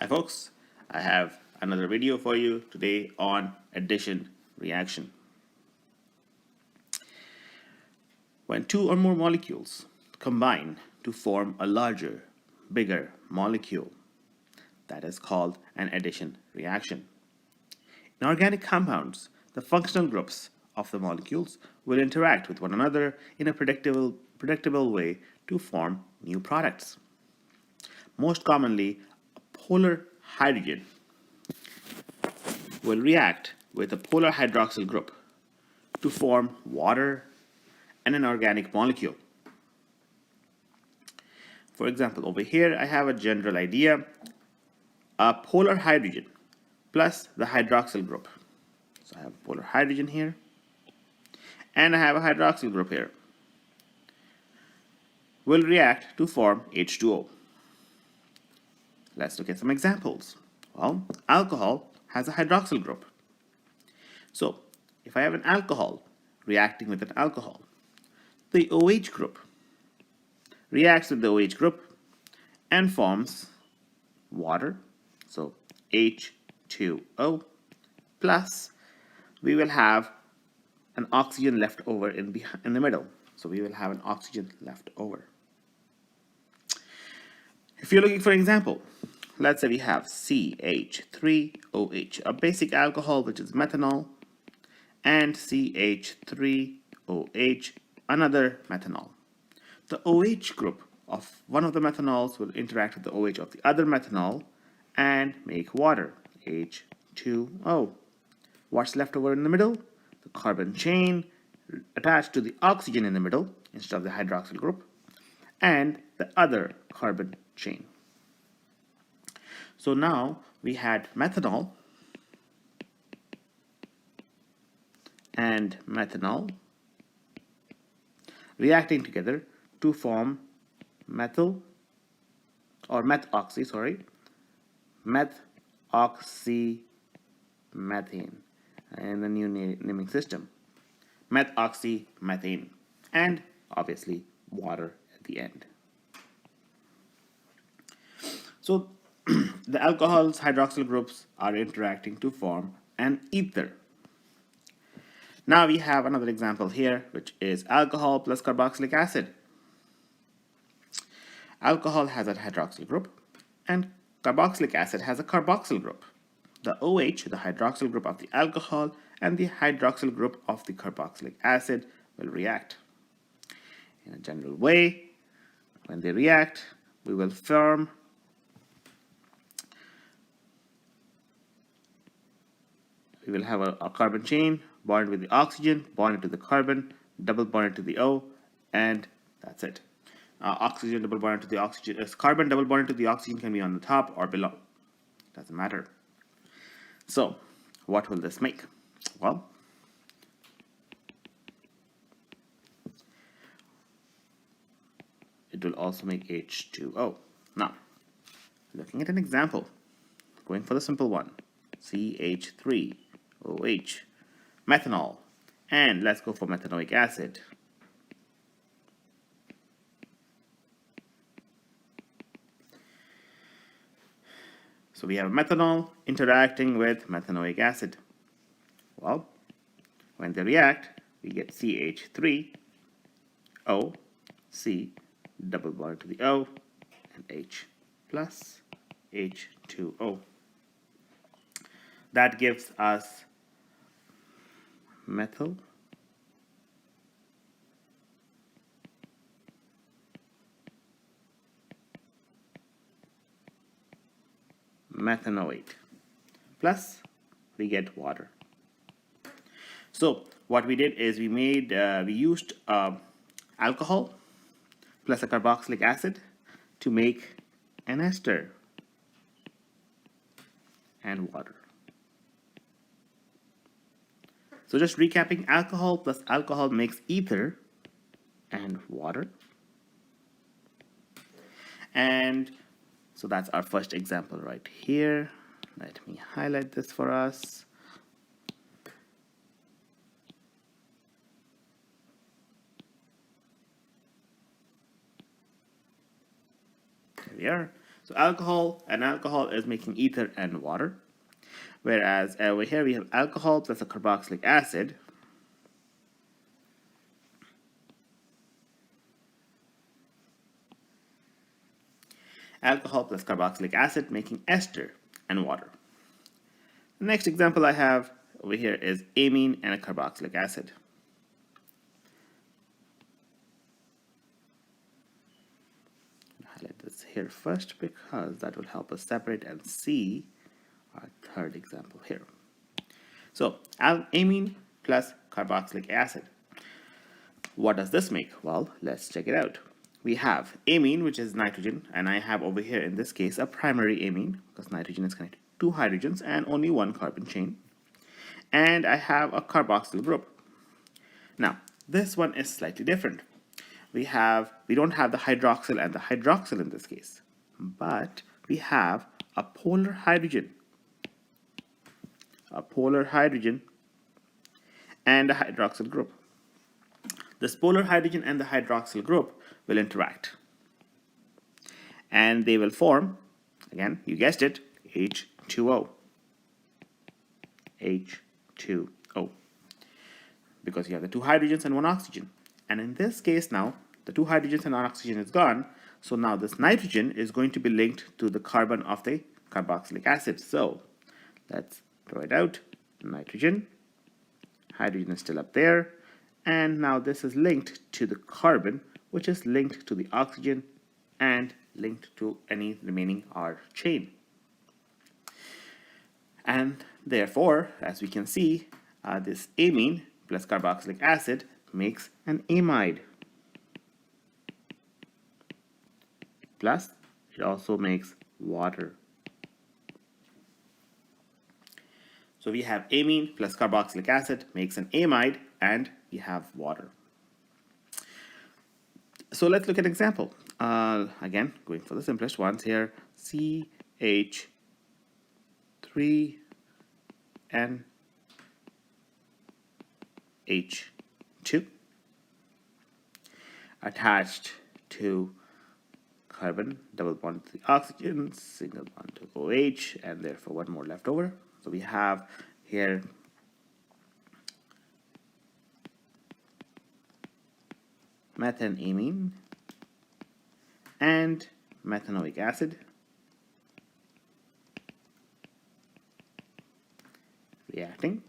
Hi folks, I have another video for you today on addition reaction. When two or more molecules combine to form a larger, bigger molecule, that is called an addition reaction. In organic compounds, the functional groups of the molecules will interact with one another in a predictable way to form new products. Most commonly, a polar hydrogen will react with a polar hydroxyl group to form water and an organic molecule. For example, over here I have a general idea, a polar hydrogen plus the hydroxyl group. So I have a polar hydrogen here and I have a hydroxyl group here. Will react to form H2O. Let's look at some examples. Well, alcohol has a hydroxyl group. So if I have an alcohol reacting with an alcohol, the OH group reacts with the OH group and forms water, so H2O, plus we will have an oxygen left over in the middle. So we will have an oxygen left over. If you're looking for an example, let's say we have CH3OH, a basic alcohol which is methanol, and CH3OH, another methanol. The OH group of one of the methanols will interact with the OH of the other methanol and make water, H2O. What's left over in the middle? The carbon chain attached to the oxygen in the middle instead of the hydroxyl group, and the other carbon chain. So now we had methanol and methanol reacting together to form methoxy, methoxymethane in the new naming system, methoxymethane, and obviously water at the end. So the alcohol's hydroxyl groups are interacting to form an ether. Now we have another example here, which is alcohol plus carboxylic acid. Alcohol has a hydroxyl group and carboxylic acid has a carboxyl group. The OH, the hydroxyl group of the alcohol, and the hydroxyl group of the carboxylic acid will react. In a general way, when they react, we will form we will have a carbon chain bonded with the oxygen, bonded to the carbon, double bonded to the O, and that's it. Oxygen double bonded to the oxygen, carbon double bonded to the oxygen can be on the top or below. Doesn't matter. So, what will this make? Well, it will also make H2O. Now, looking at an example, going for the simple one, CH3OH, methanol, and let's go for methanoic acid. So we have methanol interacting with methanoic acid. Well, when they react, we get CH3O, C double bond to the O, and H plus H2O. That gives us methyl methanoate, plus we get water. So what we did is we used alcohol plus a carboxylic acid to make an ester and water. So just recapping, alcohol plus alcohol makes ether and water. And so that's our first example right here. Let me highlight this for us. There we are. So alcohol is making ether and water, whereas over here we have alcohol plus a carboxylic acid. Alcohol plus carboxylic acid making ester and water. The next example I have over here is amine and a carboxylic acid. I'll highlight this here first because that will help us separate and see our third example here. So amine plus carboxylic acid. What does this make? Well, let's check it out. We have amine, which is nitrogen, and I have over here in this case a primary amine because nitrogen is connected to two hydrogens and only one carbon chain. And I have a carboxyl group. Now, this one is slightly different. We don't have the hydroxyl and the hydroxyl in this case, but we have a polar hydrogen. A polar hydrogen and a hydroxyl group. This polar hydrogen and the hydroxyl group will interact. And they will form, again, you guessed it, H2O. H2O. Because you have the two hydrogens and one oxygen. And in this case now, the two hydrogens and one oxygen is gone. So now this nitrogen is going to be linked to the carbon of the carboxylic acid. So let's throw it out. Nitrogen. Hydrogen is still up there. And now this is linked to the carbon, which is linked to the oxygen and linked to any remaining R chain. And therefore, as we can see, this amine plus carboxylic acid makes an amide. Plus, it also makes water. So we have amine plus carboxylic acid makes an amide, and we have water. So let's look at an example. Again, going for the simplest ones here, CH3NH2 attached to carbon, double bond to the oxygen, single bond to OH, and therefore one more left over. So we have here methenamine and methanoic acid reacting.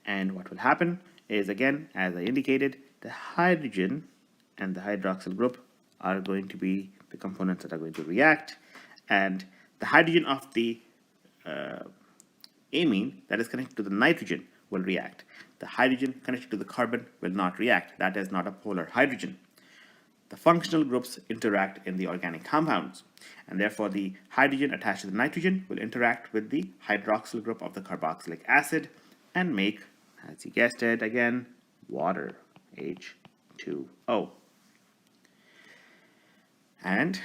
And what will happen is, again, as I indicated, the hydrogen and the hydroxyl group are going to be the components that are going to react, and the hydrogen of the amine that is connected to the nitrogen will react. The hydrogen connected to the carbon will not react. That is not a polar hydrogen. The functional groups interact in the organic compounds, and therefore the hydrogen attached to the nitrogen will interact with the hydroxyl group of the carboxylic acid and make, as you guessed it again, water, H2O. And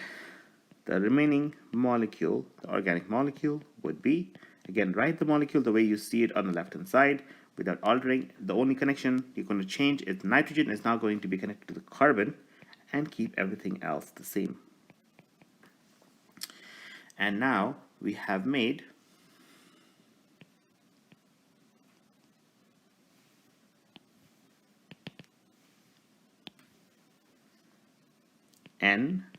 the remaining molecule, the organic molecule, would be, again, write the molecule the way you see it on the left-hand side without altering. The only connection you're going to change is nitrogen is now going to be connected to the carbon and keep everything else the same. And now we have made N-methyl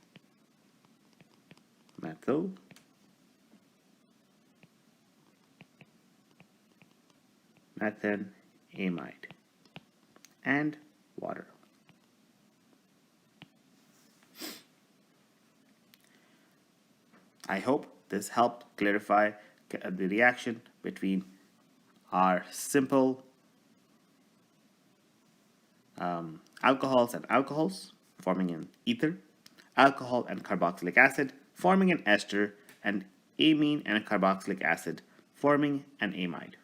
methenamide and water. I hope this helped clarify the reaction between our simple alcohols and alcohols forming an ether, alcohol and carboxylic acid forming an ester, and amine and a carboxylic acid forming an amide.